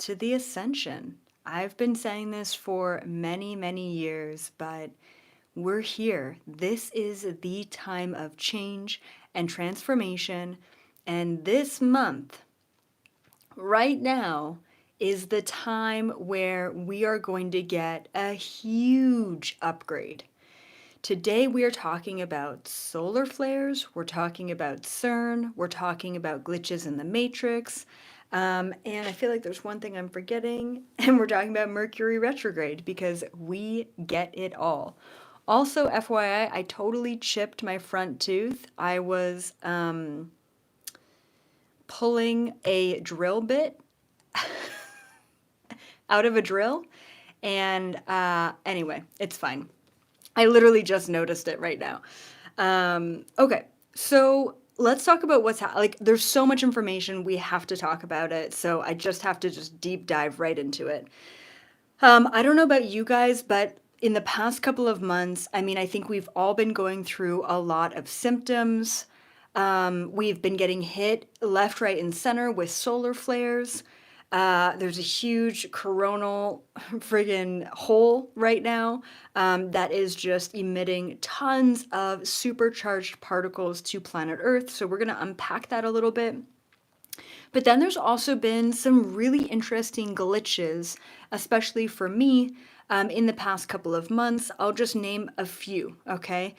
to the Ascension. I've been saying this for many, many years, but we're here. This is the time of change and transformation. And this month, right now, is the time where we are going to get a huge upgrade. Today, we are talking about solar flares, we're talking about CERN, we're talking about glitches in the matrix, and I feel like there's one thing I'm forgetting, and we're talking about Mercury retrograde because we get it all. Also, FYI, I totally chipped my front tooth. I was pulling a drill bit out of a drill, and anyway, it's fine. I literally just noticed it right now. Okay, so let's talk about like. There's so much information we have to talk about it, so I just have to just deep dive right into it. I don't know about you guys, but in the past couple of months, I mean, I think we've all been going through a lot of symptoms. We've been getting hit left, right, and center with solar flares. There's a huge coronal friggin' hole right now that is just emitting tons of supercharged particles to planet Earth. So we're going to unpack that a little bit. But then there's also been some really interesting glitches, especially for me, in the past couple of months. I'll just name a few, okay?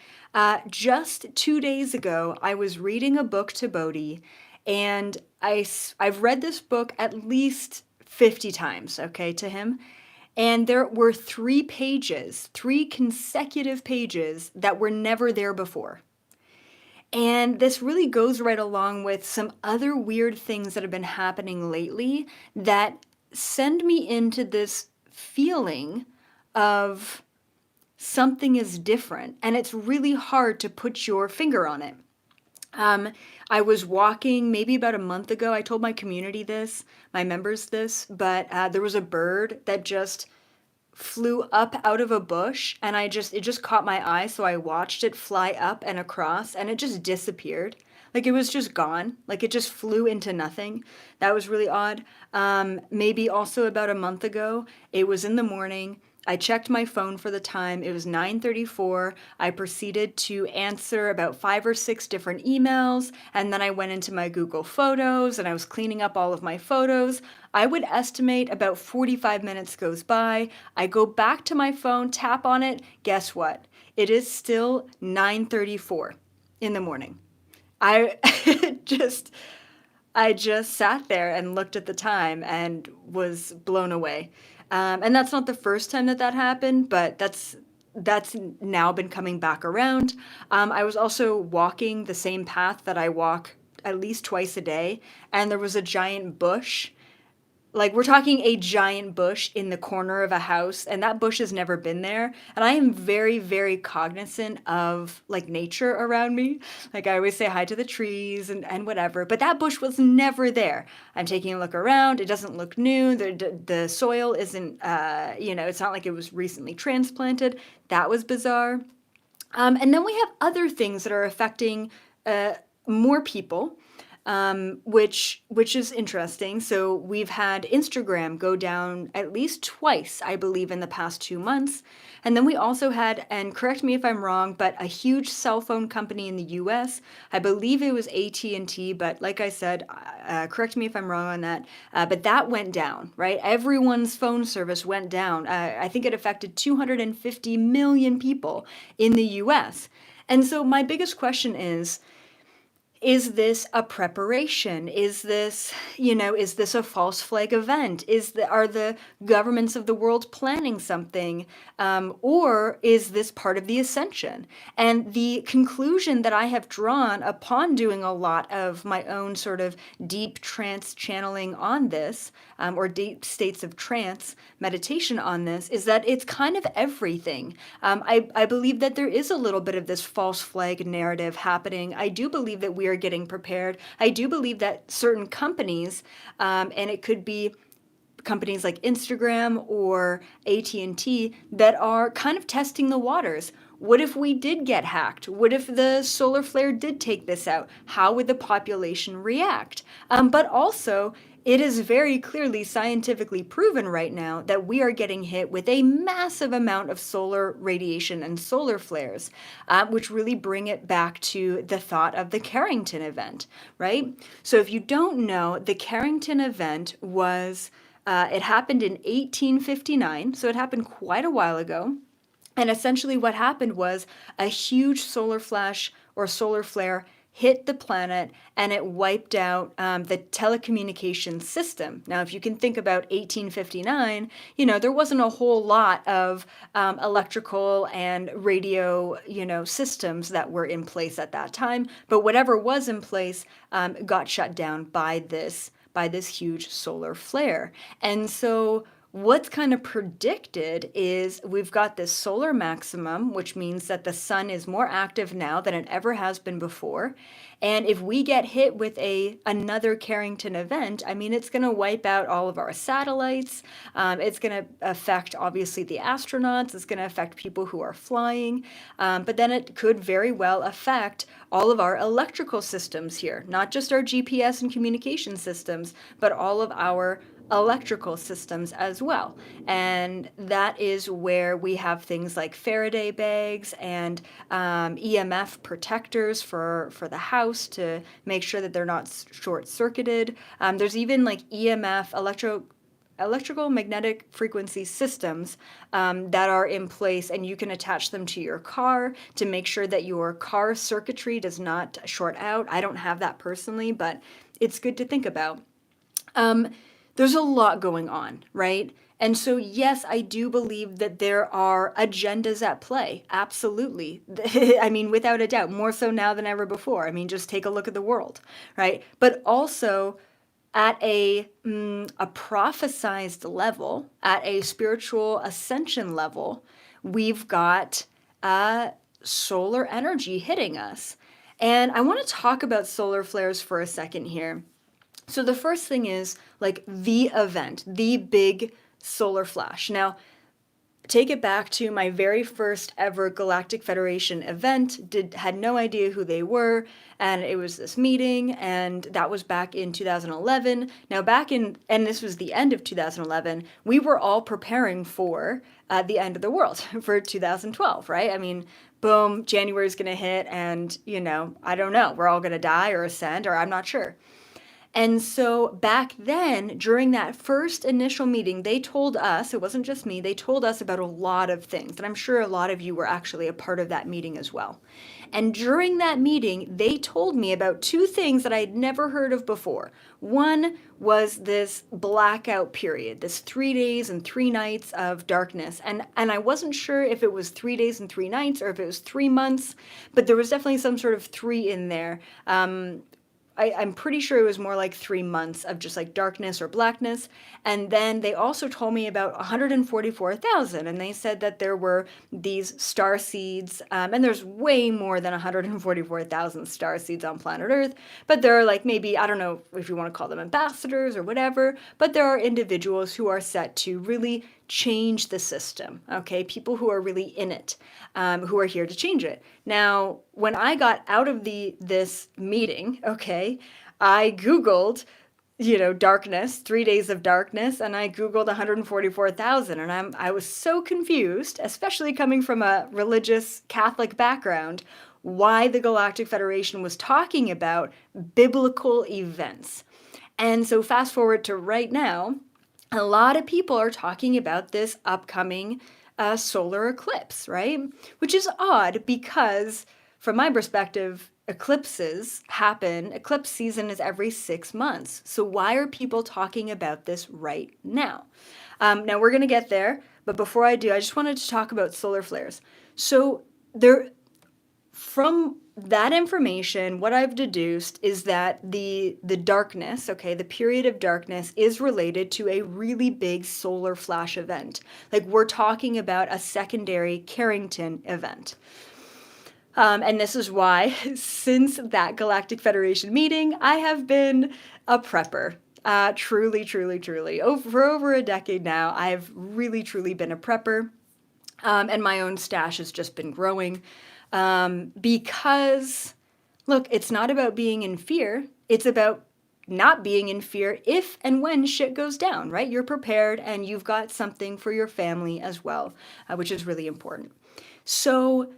Just 2 days ago, I was reading a book to Bodhi, and I've read this book at least 50 times, okay, to him. And there were 3 pages, 3 consecutive pages that were never there before. And this really goes right along with some other weird things that have been happening lately that send me into this feeling of something is different. And it's really hard to put your finger on it. I was walking maybe about a month ago. I told my community this, my members this, but there was a bird that just flew up out of a bush, and it just caught my eye, so I watched it fly up and across, and it just disappeared. Like it was just gone. Like it just flew into nothing. That was really odd. Maybe also about a month ago, it was in the morning. I checked my phone for the time. It was 9:34. I proceeded to answer about 5 or 6 different emails, and then I went into my Google Photos and I was cleaning up all of my photos. I would estimate about 45 minutes goes by. I go back to my phone, tap on it. Guess what? It is still 9:34 in the morning. I just I just sat there and looked at the time and was blown away. And that's not the first time that that happened, but that's now been coming back around. I was also walking the same path that I walk at least twice a day, and there was a giant bush. Like we're talking a giant bush in the corner of a house, and that bush has never been there. And I am very, very cognizant of like nature around me. Like I always say hi to the trees and whatever, but that bush was never there. I'm taking a look around. It doesn't look new. The soil isn't, it's not like it was recently transplanted. That was bizarre. And then we have other things that are affecting more people, which is interesting. So we've had Instagram go down at least twice, I believe, in the past 2 months. And then we also had, and correct me if I'm wrong, but a huge cell phone company in the U.S. I believe it was AT&T, but like I said, correct me if I'm wrong on that. But that went down, right? Everyone's phone service went down. I think it affected 250 million people in the U.S. And so my biggest question is this a preparation? Is this a false flag event? Are the governments of the world planning something? Or is this part of the ascension? And the conclusion that I have drawn upon doing a lot of my own sort of deep trance channeling on this, or deep states of trance meditation on this, is that it's kind of everything. I believe that there is a little bit of this false flag narrative happening. I do believe that we are getting prepared. I do believe that certain companies, and it could be companies like Instagram or AT&T, that are kind of testing the waters. What if we did get hacked? What if the solar flare did take this out? How would the population react? But also, it is very clearly scientifically proven right now that we are getting hit with a massive amount of solar radiation and solar flares, which really bring it back to the thought of the Carrington event, right? So if you don't know, the Carrington event was, it happened in 1859, so it happened quite a while ago. And essentially, what happened was a huge solar flash or solar flare hit the planet and it wiped out the telecommunications system. Now, if you can think about 1859, there wasn't a whole lot of electrical and radio, systems that were in place at that time. But whatever was in place got shut down by this huge solar flare. And so what's kind of predicted is we've got this solar maximum, which means that the sun is more active now than it ever has been before. And if we get hit with another Carrington event, I mean, it's going to wipe out all of our satellites. It's going to affect, obviously, the astronauts. It's going to affect people who are flying. But then it could very well affect all of our electrical systems here, not just our GPS and communication systems, but all of our electrical systems as well. And that is where we have things like Faraday bags and EMF protectors for the house to make sure that they're not short-circuited. There's even like EMF, electrical magnetic frequency systems that are in place, and you can attach them to your car to make sure that your car circuitry does not short out. I don't have that personally, but it's good to think about. There's a lot going on, right? And so, yes, I do believe that there are agendas at play. Absolutely. I mean, without a doubt, more so now than ever before. I mean, just take a look at the world, right? But also at a prophesized level, at a spiritual ascension level, we've got solar energy hitting us. And I want to talk about solar flares for a second here. So the first thing is like the event, the big solar flash. Now, take it back to my very first ever Galactic Federation event. Had no idea who they were, and it was this meeting, and that was back in 2011. Now, and this was the end of 2011, we were all preparing for the end of the world for 2012, right? I mean, boom, January's gonna hit, and I don't know, we're all gonna die or ascend, or I'm not sure. And so back then, during that first initial meeting, they told us, it wasn't just me, they told us about a lot of things. And I'm sure a lot of you were actually a part of that meeting as well. And during that meeting, they told me about two things that I'd never heard of before. One was this blackout period, this 3 days and 3 nights of darkness. And I wasn't sure if it was 3 days and 3 nights or if it was 3 months, but there was definitely some sort of 3 in there. I'm pretty sure it was more like 3 months of just like darkness or blackness. And then they also told me about 144,000. And they said that there were these star seeds, and there's way more than 144,000 star seeds on planet Earth. But there are like maybe, I don't know if you want to call them ambassadors or whatever, but there are individuals who are set to really change the system, okay? People who are really in it, who are here to change it. Now, when I got out of this meeting, okay, I Googled, darkness, 3 days of darkness, and I Googled 144,000, and I was so confused, especially coming from a religious Catholic background, why the Galactic Federation was talking about biblical events. And so fast forward to right now, a lot of people are talking about this upcoming solar eclipse, right? Which is odd because, from my perspective, eclipse season is every 6 months. So why are people talking about this right now? Now we're going to get there, but before I do, I just wanted to talk about solar flares. So from that information, what I've deduced is that the darkness, okay, the period of darkness is related to a really big solar flash event. Like we're talking about a secondary Carrington event. And this is why, since that Galactic Federation meeting, I have been a prepper. Truly. For over a decade now, I've really, truly been a prepper. And my own stash has just been growing. Because, look, it's not about being in fear. It's about not being in fear if and when shit goes down, right? You're prepared and you've got something for your family as well, which is really important. So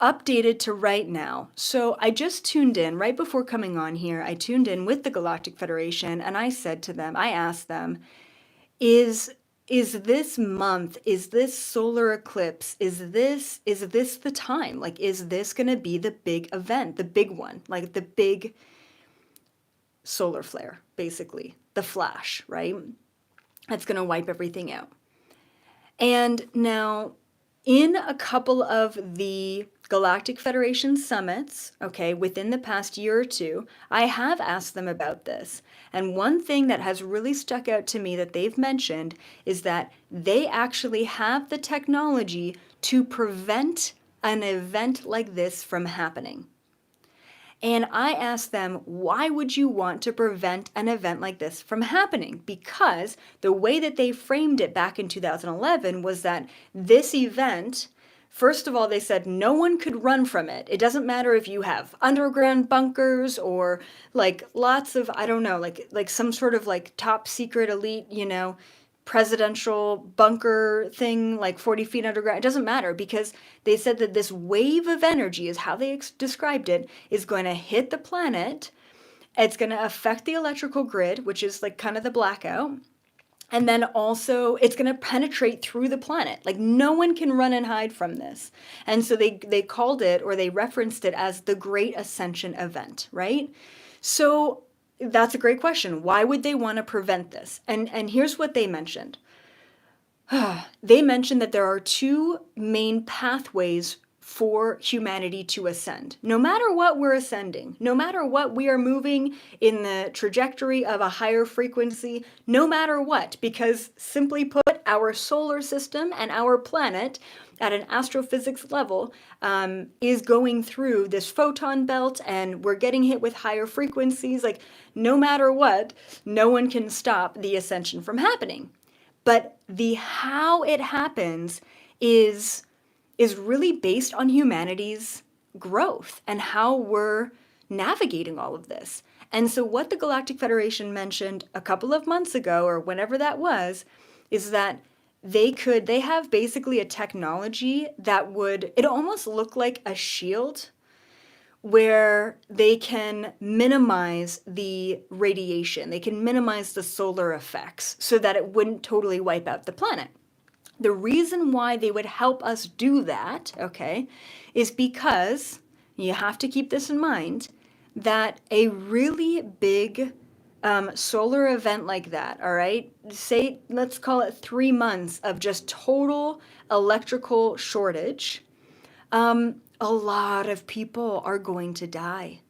updated to right now. So I just tuned in right before coming on here. I tuned in with the Galactic Federation and I said to them, I asked them, is this month, is this solar eclipse, is this the time? Like, is this going to be the big event, the big one, like the big solar flare, basically, the flash, right? That's going to wipe everything out. And now, in a couple of the Galactic Federation summits, okay, within the past year or two, I have asked them about this. And one thing that has really stuck out to me that they've mentioned is that they actually have the technology to prevent an event like this from happening. And I asked them, why would you want to prevent an event like this from happening? Because the way that they framed it back in 2011 was that this event, first of all, they said no one could run from it. It doesn't matter if you have underground bunkers or like lots of, I don't know, like some sort of like top secret elite, presidential bunker thing, like 40 feet underground. It doesn't matter because they said that this wave of energy, is how they described it, is going to hit the planet. It's going to affect the electrical grid, which is like kind of the blackout. And then also it's going to penetrate through the planet. Like no one can run and hide from this. And so they called it, or they referenced it as the Great Ascension event, right? So that's a great question. Why would they want to prevent this? And here's what they mentioned. They mentioned that there are two main pathways for humanity to ascend. No matter what we're ascending, no matter what we are moving in the trajectory of a higher frequency, no matter what, because simply put, our solar system and our planet at an astrophysics level is going through this photon belt and we're getting hit with higher frequencies. Like no matter what, no one can stop the ascension from happening. But the how it happens is really based on humanity's growth and how we're navigating all of this. And so what the Galactic Federation mentioned a couple of months ago, or whenever that was, is that they have basically a technology that would, it almost look like a shield where they can minimize the radiation. They can minimize the solar effects so that it wouldn't totally wipe out the planet. The reason why they would help us do that, okay, is because, you have to keep this in mind, that a really big solar event like that, all right, say, let's call it 3 months of just total electrical shortage, a lot of people are going to die,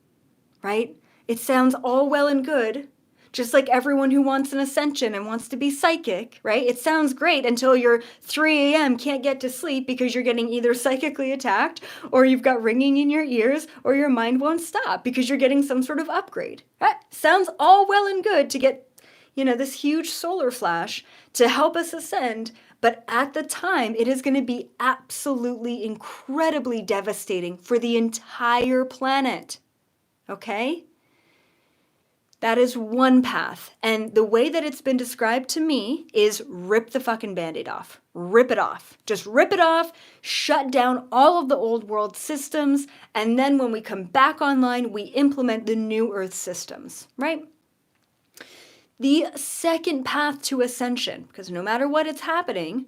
right? It sounds all well and good, just like everyone who wants an ascension and wants to be psychic, right? It sounds great until you're 3 a.m. can't get to sleep because you're getting either psychically attacked or you've got ringing in your ears or your mind won't stop because you're getting some sort of upgrade. That sounds all well and good to get, this huge solar flash to help us ascend, but at the time, it is going to be absolutely incredibly devastating for the entire planet. Okay? That is one path. And the way that it's been described to me is rip the fucking Band-Aid off. Rip it off. Just rip it off, shut down all of the old world systems, and then when we come back online, we implement the new Earth systems, right? The second path to ascension, because no matter what it's happening,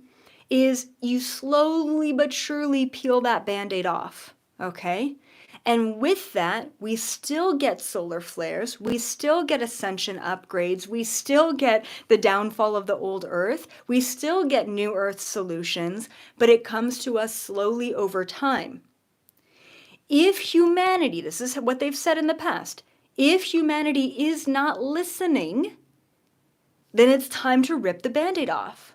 is you slowly but surely peel that Band-Aid off, okay? And with that, we still get solar flares, we still get ascension upgrades, we still get the downfall of the old Earth, we still get new Earth solutions, but it comes to us slowly over time. If humanity, this is what they've said in the past, if humanity is not listening, then it's time to rip the Band-Aid off.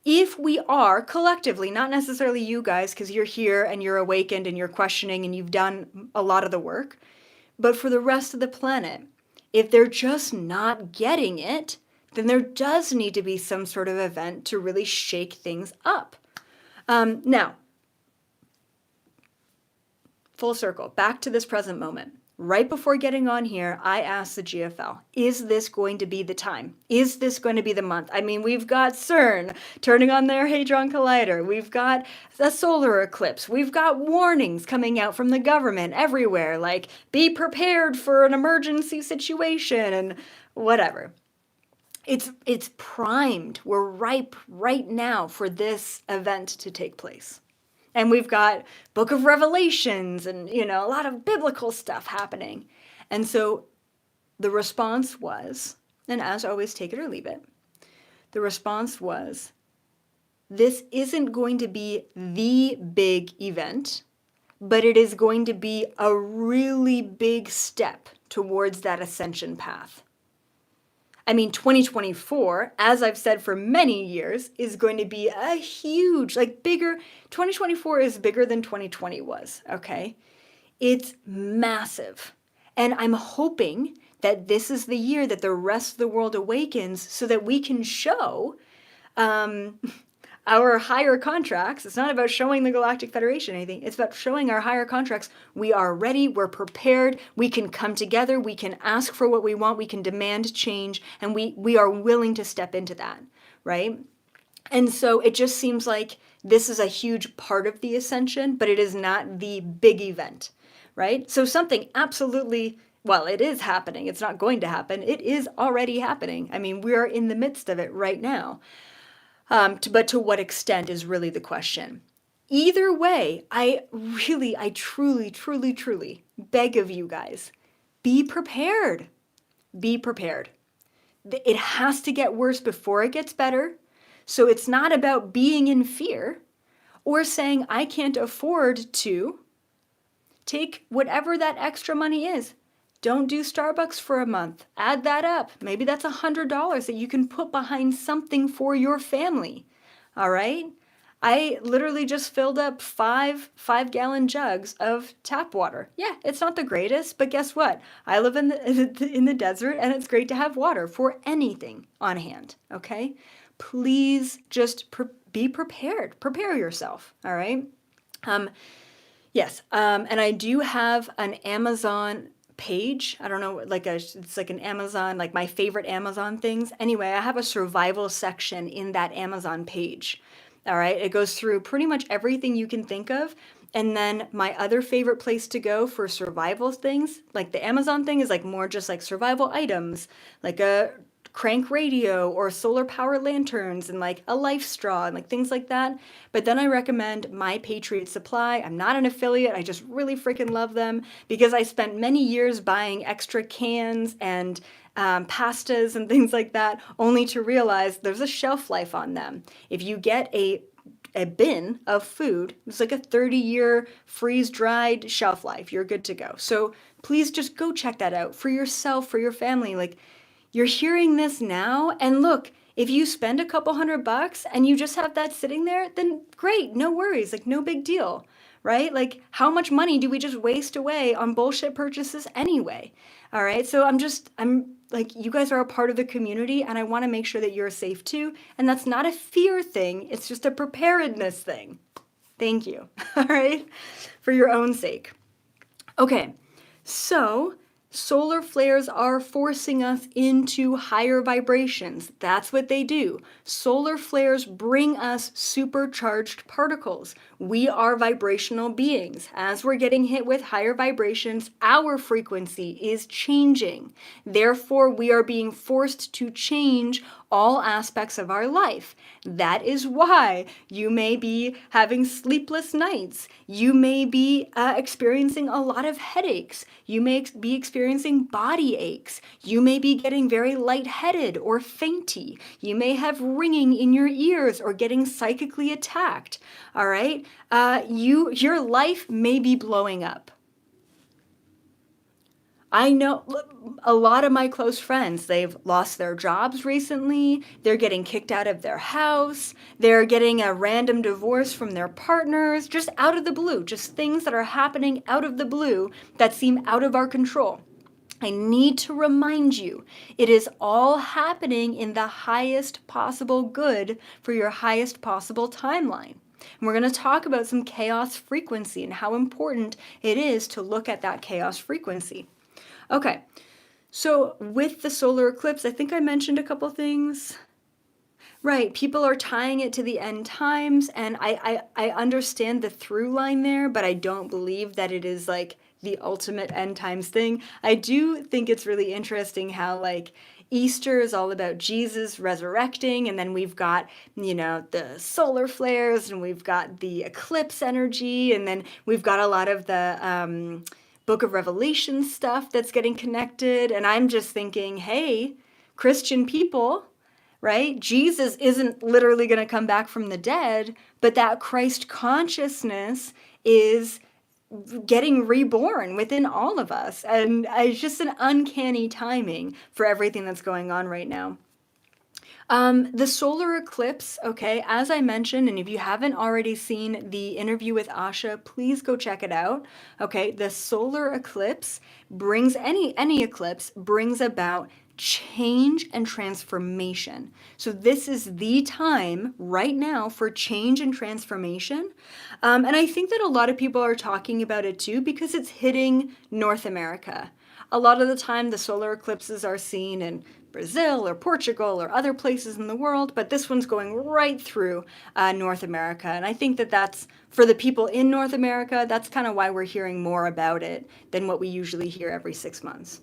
If we are collectively, not necessarily you guys, because you're here and you're awakened and you're questioning and you've done a lot of the work, but for the rest of the planet, if they're just not getting it, then there does need to be some sort of event to really shake things up. Now, full circle, back to this present moment. right before getting on here, I asked the GFL, is this going to be the time? Is this going to be the month? I mean, we've got CERN turning on their Hadron Collider. We've got a solar eclipse. We've got warnings coming out from the government everywhere, like be prepared for an emergency situation and whatever. It's primed. We're ripe right now for this event to take place. And we've got Book of Revelations and, a lot of biblical stuff happening. And so the response was, and as always, take it or leave it, the response was, this isn't going to be the big event, but it is going to be a really big step towards that ascension path. I mean, 2024, as I've said for many years, is going to be a huge, bigger, 2024 is bigger than 2020 was, okay? It's massive. And I'm hoping that this is the year that the rest of the world awakens so that we can show our higher contracts. It's not about showing the Galactic Federation anything. It's about showing our higher contracts. We are ready. We're prepared. We can come together. We can ask for what we want. We can demand change. And we are willing to step into that, right? And so it just seems like this is a huge part of the ascension, but it is not the big event, right? So something absolutely, well, it is happening. It's not going to happen. It is already happening. I mean, we are in the midst of it right now. But to what extent is really the question. Either way, I truly beg of you guys, be prepared. Be prepared. It has to get worse before it gets better. So it's not about being in fear or saying, I can't afford to take whatever that extra money is. Don't do Starbucks for a month. Add that up. Maybe that's $100 that you can put behind something for your family. All right? I literally just filled up five-gallon jugs of tap water. Yeah, it's not the greatest, but guess what? I live in the desert, and it's great to have water for anything on hand. Okay? Please just be prepared. Prepare yourself. All right? Yes. And I do have an Amazon page. I don't know, it's like an Amazon, like my favorite Amazon things. Anyway, I have a survival section in that Amazon page. All right. It goes through pretty much everything you can think of. And then my other favorite place to go for survival things, like the Amazon thing is like more just like survival items, like a crank radio or solar power lanterns and like a life straw and like things like that. But then I recommend My Patriot Supply. I'm not an affiliate. I just really freaking love them because I spent many years buying extra cans and pastas and things like that, only to realize there's a shelf life on them. If you get a bin of food, it's like a 30-year freeze-dried shelf life. You're good to go. So please just go check that out for yourself, for your family. Like, you're hearing this now, and look, if you spend a couple $100 and you just have that sitting there, then great, no worries, like no big deal, right? Like, how much money do we just waste away on bullshit purchases anyway? All right, so I'm like, you guys are a part of the community, and I want to make sure that you're safe too, and that's not a fear thing, it's just a preparedness thing. Thank you, all right, for your own sake. Okay, so solar flares are forcing us into higher vibrations. That's what they do. Solar flares bring us supercharged particles. We are vibrational beings. As we're getting hit with higher vibrations, our frequency is changing. Therefore, we are being forced to change all aspects of our life. That is why you may be having sleepless nights. You may be experiencing a lot of headaches. You may be experiencing body aches. You may be getting very lightheaded or fainty. You may have ringing in your ears or getting psychically attacked. All right? Your life may be blowing up. I know a lot of my close friends, they've lost their jobs recently, they're getting kicked out of their house, they're getting a random divorce from their partners, just out of the blue, just things that are happening out of the blue that seem out of our control. I need to remind you, it is all happening in the highest possible good for your highest possible timeline. And we're going to talk about some chaos frequency and how important it is to look at that chaos frequency. Okay, so with the solar eclipse, I think I mentioned a couple things. Right, people are tying it to the end times, and I understand the through line there, but I don't believe that it is like the ultimate end times thing. I do think it's really interesting how like Easter is all about Jesus resurrecting, and then we've got, the solar flares, and we've got the eclipse energy, and then we've got a lot of the Book of Revelation stuff that's getting connected, and I'm just thinking, hey, Christian people, right? Jesus isn't literally going to come back from the dead, but that Christ consciousness is getting reborn within all of us. And it's just an uncanny timing for everything that's going on right now. The solar eclipse, okay, as I mentioned, and if you haven't already seen the interview with Asha, please go check it out. Okay, the solar eclipse brings any eclipse brings about change and transformation. So this is the time right now for change and transformation. And I think that a lot of people are talking about it too because it's hitting North America. A lot of the time the solar eclipses are seen in Brazil or Portugal or other places in the world, but this one's going right through North America. And I think that that's, for the people in North America, that's kind of why we're hearing more about it than what we usually hear every 6 months.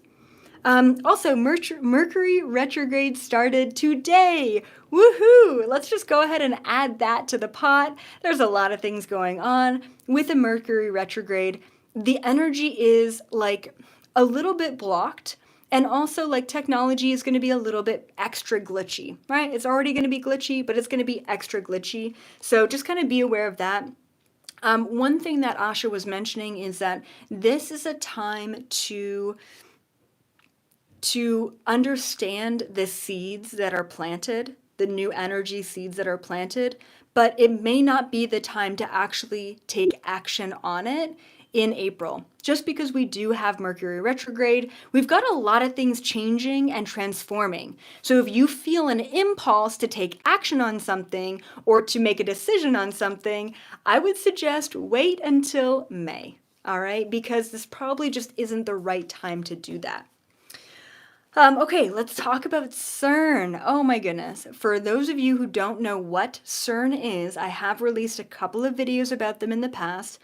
Also, Mercury retrograde started today. Woohoo! Let's just go ahead and add that to the pot. There's a lot of things going on with a Mercury retrograde. The energy is like a little bit blocked, and also like technology is going to be a little bit extra glitchy, right? It's already going to be glitchy, but it's going to be extra glitchy. So just kind of be aware of that. One thing that Asha was mentioning is that this is a time to understand the seeds that are planted, the new energy seeds that are planted, but it may not be the time to actually take action on it in April. Just because we do have Mercury retrograde, we've got a lot of things changing and transforming. So if you feel an impulse to take action on something or to make a decision on something, I would suggest wait until May, all right? Because this probably just isn't the right time to do that. Okay, let's talk about CERN. Oh my goodness. For those of you who don't know what CERN is, I have released a couple of videos about them in the past.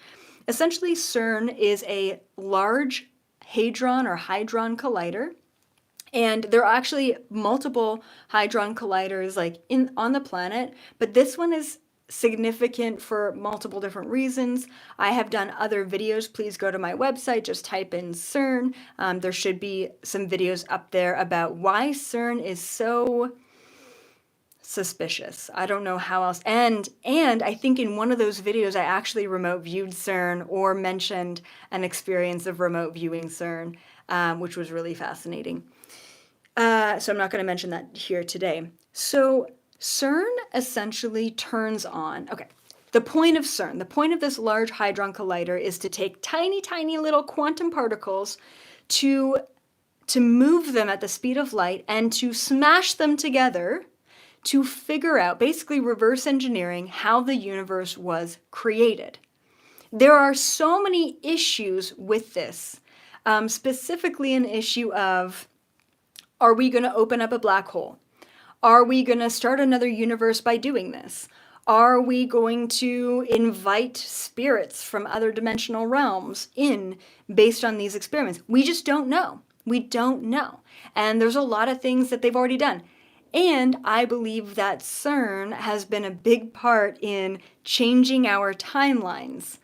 Essentially, CERN is a large hadron or hydron collider. And there are actually multiple hadron colliders like on the planet, but this one is significant for multiple different reasons. I have done other videos. Please go to my website, just type in CERN. There should be some videos up there about why CERN is so suspicious. I don't know how else. And I think in one of those videos I actually remote viewed CERN or mentioned an experience of remote viewing CERN, which was really fascinating. So I'm not going to mention that here today. So CERN essentially turns on, okay, the point of CERN, the point of this Large Hadron Collider is to take tiny, tiny little quantum particles to move them at the speed of light and to smash them together to figure out, basically reverse engineering, how the universe was created. There are so many issues with this, specifically an issue of, are we going to open up a black hole? Are we going to start another universe by doing this? Are we going to invite spirits from other dimensional realms in based on these experiments? We just don't know. We don't know. And there's a lot of things that they've already done. And I believe that CERN has been a big part in changing our timelines.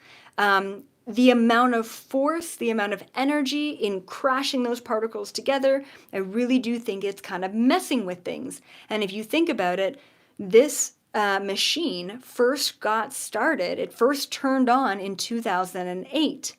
The amount of force, the amount of energy in crashing those particles together, I really do think it's kind of messing with things. And if you think about it, this machine first got started, it first turned on in 2008.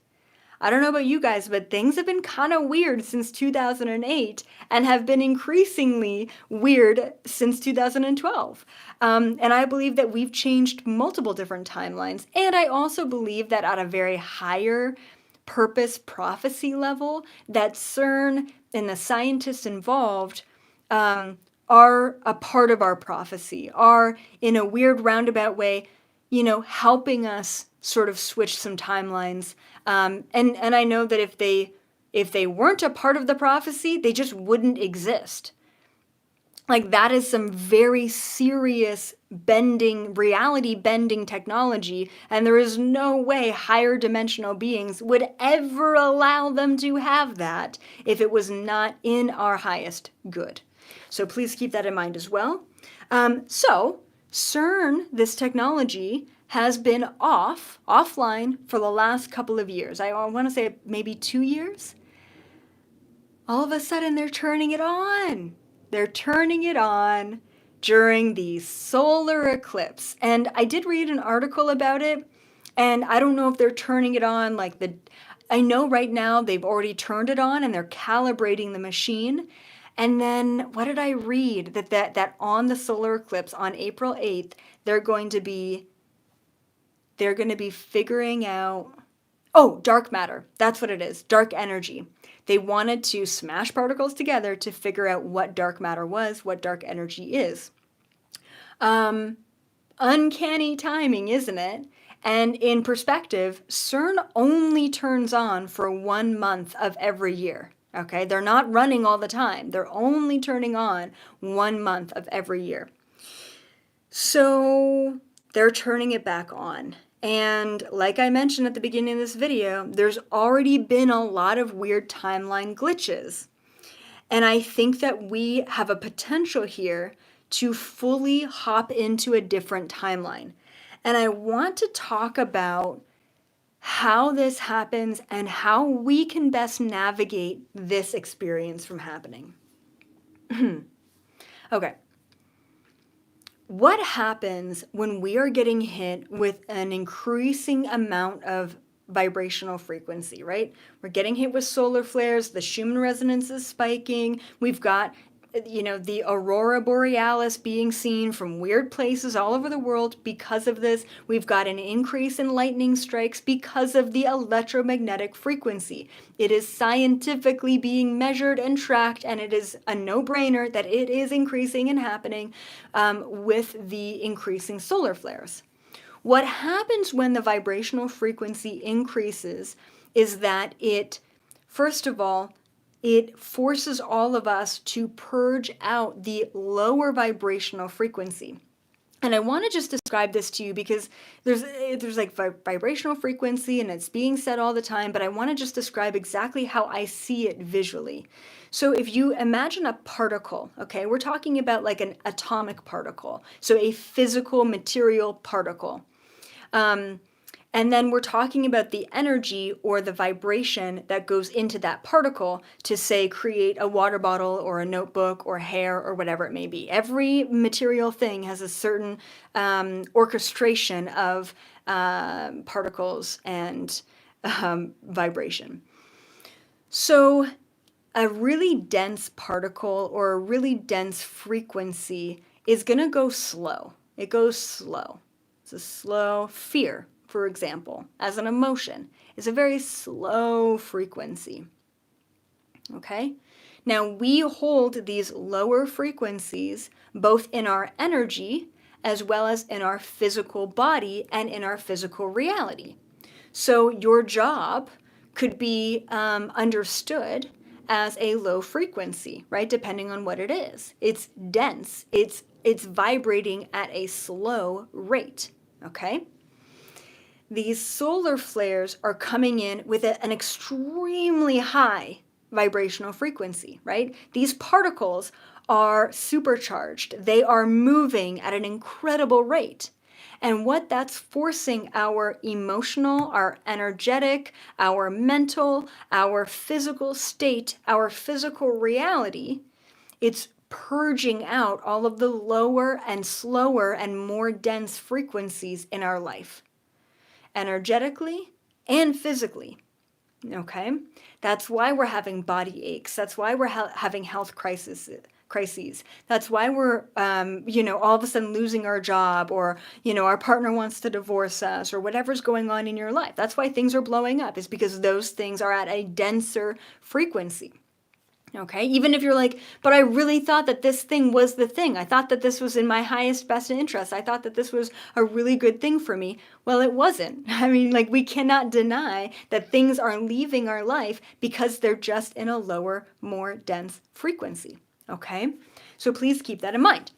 I don't know about you guys, but things have been kind of weird since 2008 and have been increasingly weird since 2012. And I believe that we've changed multiple different timelines. And I also believe that at a very higher purpose prophecy level, that CERN and the scientists involved are a part of our prophecy, are in a weird roundabout way, helping us sort of switch some timelines. And I know that if they weren't a part of the prophecy, they just wouldn't exist. Like, that is some very serious reality bending technology, and there is no way higher dimensional beings would ever allow them to have that if it was not in our highest good. So please keep that in mind as well. So CERN, this technology, has been offline for the last couple of years. I want to say maybe 2 years. All of a sudden, they're turning it on. They're turning it on during the solar eclipse. And I did read an article about it, and I don't know if they're turning it on I know right now they've already turned it on and they're calibrating the machine. And then what did I read? That on the solar eclipse on April 8th, they're going to be figuring out, dark matter. That's what it is. Dark energy. They wanted to smash particles together to figure out what dark matter was, what dark energy is. Uncanny timing, isn't it? And in perspective, CERN only turns on for 1 month of every year. Okay, they're not running all the time. They're only turning on 1 month of every year. So they're turning it back on. And like I mentioned at the beginning of this video, there's already been a lot of weird timeline glitches. And I think that we have a potential here to fully hop into a different timeline. And I want to talk about how this happens and how we can best navigate this experience from happening. Okay. What happens when we are getting hit with an increasing amount of vibrational frequency, right? We're getting hit with solar flares, the Schumann resonance is spiking, we've got the aurora borealis being seen from weird places all over the world because of this. We've got an increase in lightning strikes because of the electromagnetic frequency. It is scientifically being measured and tracked, and it is a no-brainer that it is increasing and happening with the increasing solar flares. What happens when the vibrational frequency increases is that first of all, it forces all of us to purge out the lower vibrational frequency. And I want to just describe this to you because there's like vibrational frequency and it's being said all the time, but I want to just describe exactly how I see it visually. So if you imagine a particle, okay, we're talking about like an atomic particle, so a physical material particle. And then we're talking about the energy or the vibration that goes into that particle to, say, create a water bottle or a notebook or hair or whatever it may be. Every material thing has a certain orchestration of particles and vibration. So a really dense particle or a really dense frequency is going to go slow. It goes slow. It's a slow fear. For example, as an emotion, is a very slow frequency. Okay? Now, we hold these lower frequencies both in our energy as well as in our physical body and in our physical reality. So your job could be understood as a low frequency, right? Depending on what it is. It's dense. It's vibrating at a slow rate, okay? These solar flares are coming in with an extremely high vibrational frequency, right? These particles are supercharged. They are moving at an incredible rate. And what that's forcing our emotional, our energetic, our mental, our physical state, our physical reality, it's purging out all of the lower and slower and more dense frequencies in our life, energetically and physically. Okay? That's why we're having body aches. That's why we're having health crises. That's why we're, all of a sudden losing our job, or, our partner wants to divorce us, or whatever's going on in your life. That's why things are blowing up, is because those things are at a denser frequency. Okay, even if you're like, but I really thought that this thing was the thing. I thought that this was in my highest best interest. I thought that this was a really good thing for me. Well, it wasn't. I mean, like, we cannot deny that things are leaving our life because they're just in a lower, more dense frequency. Okay, so please keep that in mind.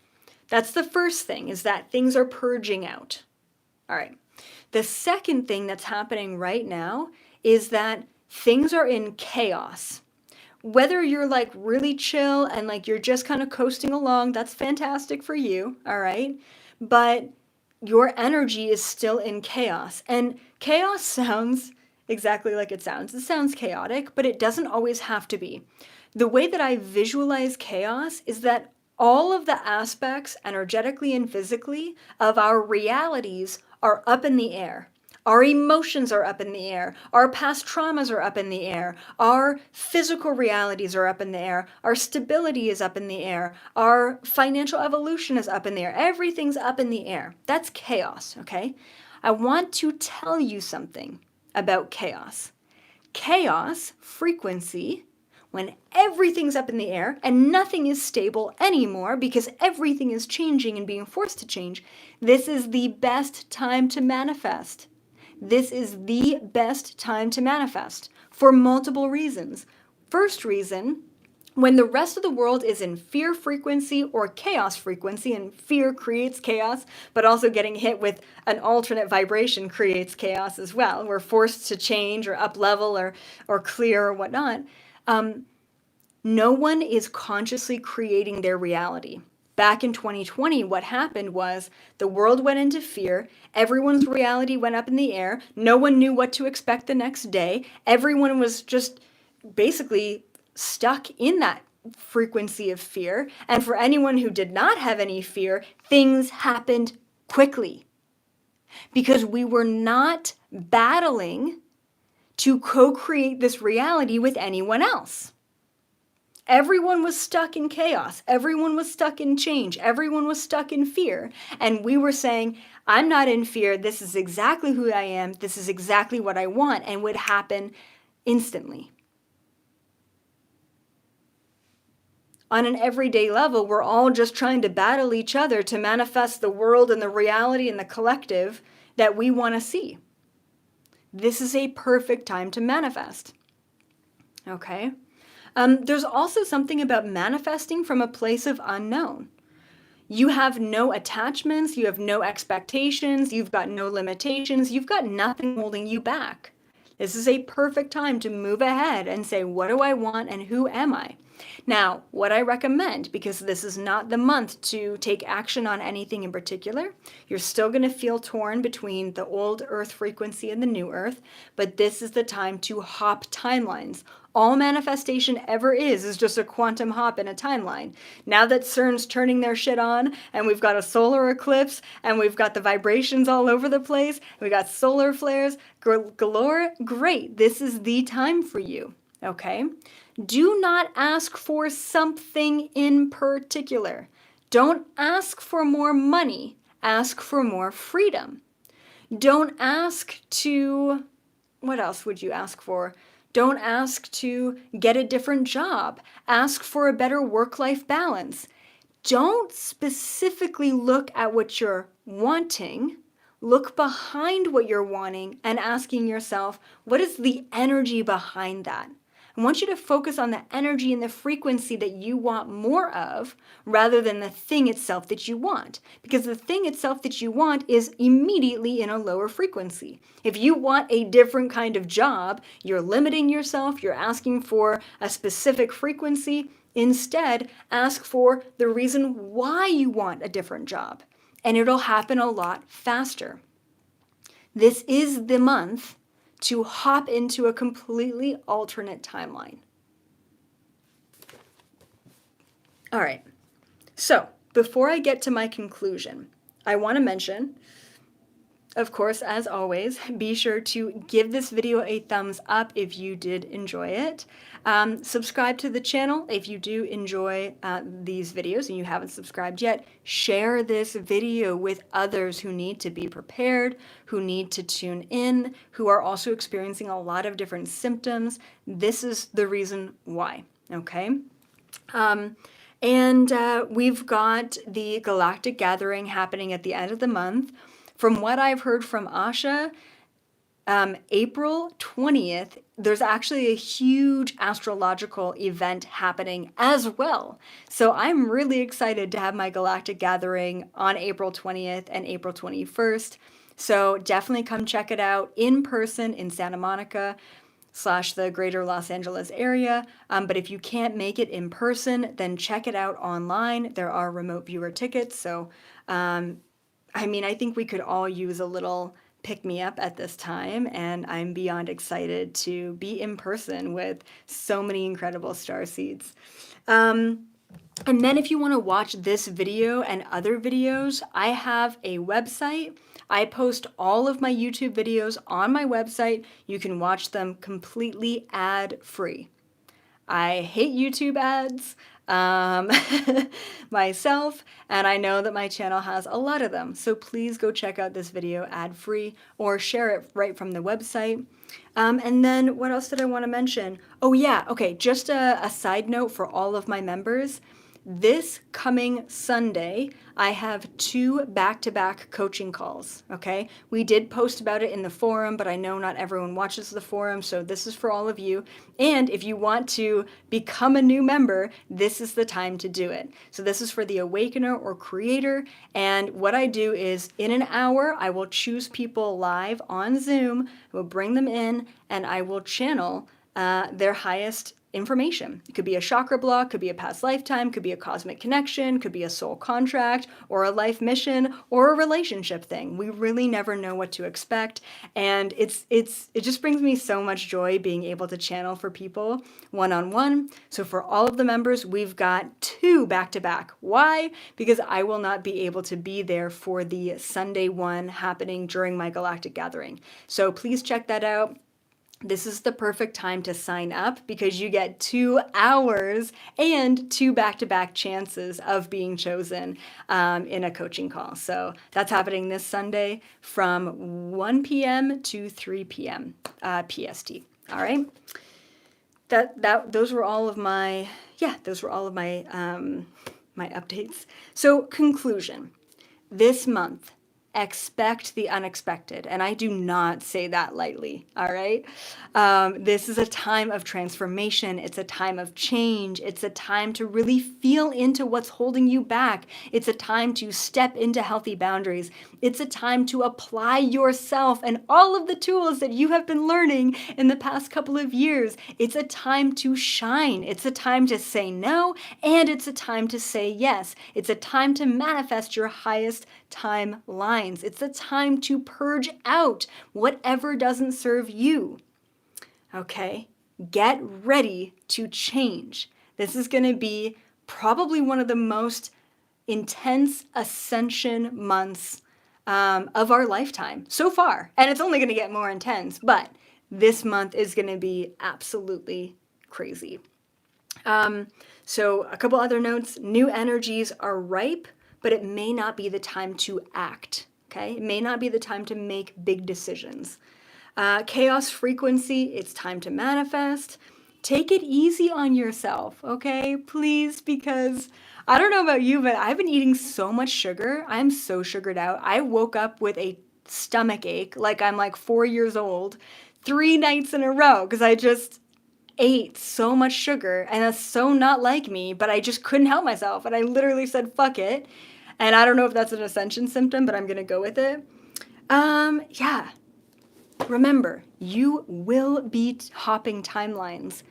That's the first thing, is that things are purging out. All right. The second thing that's happening right now is that things are in chaos. Whether you're like really chill and like you're just kind of coasting along, that's fantastic for you, all right? But your energy is still in chaos. And chaos sounds exactly like it sounds. It sounds chaotic, but it doesn't always have to be. The way that I visualize chaos is that all of the aspects, energetically and physically, of our realities are up in the air. Our emotions are up in the air. Our past traumas are up in the air. Our physical realities are up in the air. Our stability is up in the air. Our financial evolution is up in the air. Everything's up in the air. That's chaos, okay? I want to tell you something about chaos. Chaos frequency, when everything's up in the air and nothing is stable anymore because everything is changing and being forced to change, this is the best time to manifest. This is the best time to manifest for multiple reasons. First reason, when the rest of the world is in fear frequency or chaos frequency, and fear creates chaos, but also getting hit with an alternate vibration creates chaos as well. We're forced to change or up level or clear or whatnot. No one is consciously creating their reality. Back in 2020, what happened was the world went into fear. Everyone's reality went up in the air. No one knew what to expect the next day. Everyone was just basically stuck in that frequency of fear. And for anyone who did not have any fear, things happened quickly because we were not battling to co-create this reality with anyone else. Everyone was stuck in chaos. Everyone was stuck in change. Everyone was stuck in fear. And we were saying, I'm not in fear. This is exactly who I am. This is exactly what I want, and would happen instantly. On an everyday level, we're all just trying to battle each other to manifest the world and the reality and the collective that we want to see. This is a perfect time to manifest. Okay? There's also something about manifesting from a place of unknown. You have no attachments, you have no expectations, you've got no limitations, you've got nothing holding you back. This is a perfect time to move ahead and say, what do I want and who am I? Now, what I recommend, because this is not the month to take action on anything in particular, you're still going to feel torn between the old Earth frequency and the new Earth, but this is the time to hop timelines. All manifestation ever is just a quantum hop in a timeline. Now that CERN's turning their shit on, and we've got a solar eclipse, and we've got the vibrations all over the place, we got solar flares galore, great, this is the time for you, okay? Do not ask for something in particular. Don't ask for more money, ask for more freedom. Don't ask to, what else would you ask for? Don't ask to get a different job. Ask for a better work-life balance. Don't specifically look at what you're wanting. Look behind what you're wanting and asking yourself, what is the energy behind that? I want you to focus on the energy and the frequency that you want more of rather than the thing itself that you want. Because the thing itself that you want is immediately in a lower frequency. If you want a different kind of job, you're limiting yourself, you're asking for a specific frequency. Instead, ask for the reason why you want a different job, and it'll happen a lot faster. This is the month to hop into a completely alternate timeline. All right, so before I get to my conclusion, I want to mention, of course, as always, be sure to give this video a thumbs up if you did enjoy it. Subscribe to the channel if you do enjoy these videos and you haven't subscribed yet. Share this video with others who need to be prepared, who need to tune in, who are also experiencing a lot of different symptoms. This is the reason why. Okay. Um, and we've got the Galactic Gathering happening at the end of the month. From what I've heard from Asha, April 20th, there's actually a huge astrological event happening as well. So I'm really excited to have my Galactic Gathering on April 20th and April 21st. So definitely come check it out in person in Santa Monica / the greater Los Angeles area. But if you can't make it in person, then check it out online. There are remote viewer tickets. So, I mean, I think we could all use a little pick me up at this time, and I'm beyond excited to be in person with so many incredible star seeds. And then if you want to watch this video and other videos, I have a website. I post all of my YouTube videos on my website. You can watch them completely ad-free. I hate YouTube ads myself, and I know that my channel has a lot of them. So please go check out this video ad-free or share it right from the website. And then what else did I want to mention? Oh yeah, okay, just a side note for all of my members. This coming Sunday, I have 2 back-to-back coaching calls, okay? We did post about it in the forum, but I know not everyone watches the forum, so this is for all of you. And if you want to become a new member, this is the time to do it. So this is for the Awakener or Creator, and what I do is in an hour, I will choose people live on Zoom, I will bring them in, and I will channel their highest information. It could be a chakra block, could be a past lifetime, could be a cosmic connection, could be a soul contract, or a life mission, or a relationship thing. We really never know what to expect, and it just brings me so much joy being able to channel for people one-on-one. So for all of the members, we've got 2 back-to-back. Why? Because I will not be able to be there for the Sunday one happening during my Galactic Gathering. So please check that out. This is the perfect time to sign up because you get 2 hours and 2 back-to-back chances of being chosen in a coaching call. So that's happening this Sunday from 1 p.m. to 3 p.m. PST. All right. Those were all of my my updates. So conclusion, this month, expect the unexpected. And I do not say that lightly, all right? This is a time of transformation. It's a time of change. It's a time to really feel into what's holding you back. It's a time to step into healthy boundaries. It's a time to apply yourself and all of the tools that you have been learning in the past couple of years. It's a time to shine. It's a time to say no, and it's a time to say yes. It's a time to manifest your highest timelines. It's a time to purge out whatever doesn't serve you. Okay? Get ready to change. This is going to be probably one of the most intense ascension months of our lifetime so far. And it's only going to get more intense, but this month is going to be absolutely crazy. So a couple other notes. New energies are ripe, but it may not be the time to act, okay? It may not be the time to make big decisions. Chaos frequency, it's time to manifest. Take it easy on yourself, okay? Please, because I don't know about you, but I've been eating so much sugar. I'm so sugared out. I woke up with a stomach ache like I'm like 4 years old 3 nights in a row because I just ate so much sugar, and that's so not like me, but I just couldn't help myself, and I literally said, fuck it. And I don't know if that's an ascension symptom, but I'm gonna go with it. Yeah. Remember, you will be hopping timelines.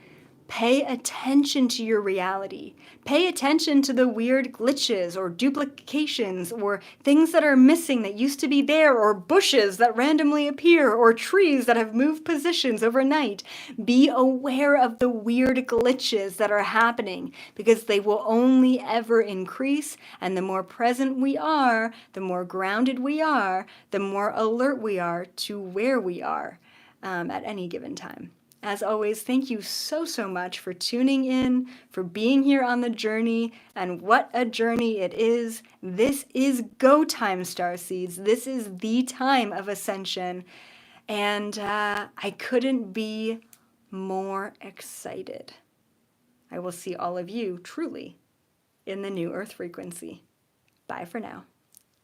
Pay attention to your reality. Pay attention to the weird glitches or duplications or things that are missing that used to be there, or bushes that randomly appear, or trees that have moved positions overnight. Be aware of the weird glitches that are happening because they will only ever increase, and the more present we are, the more grounded we are, the more alert we are to where we are at any given time. As always, thank you so, so much for tuning in, for being here on the journey, and what a journey it is. This is go time, starseeds. This is the time of ascension, and I couldn't be more excited. I will see all of you truly in the new earth frequency. Bye for now.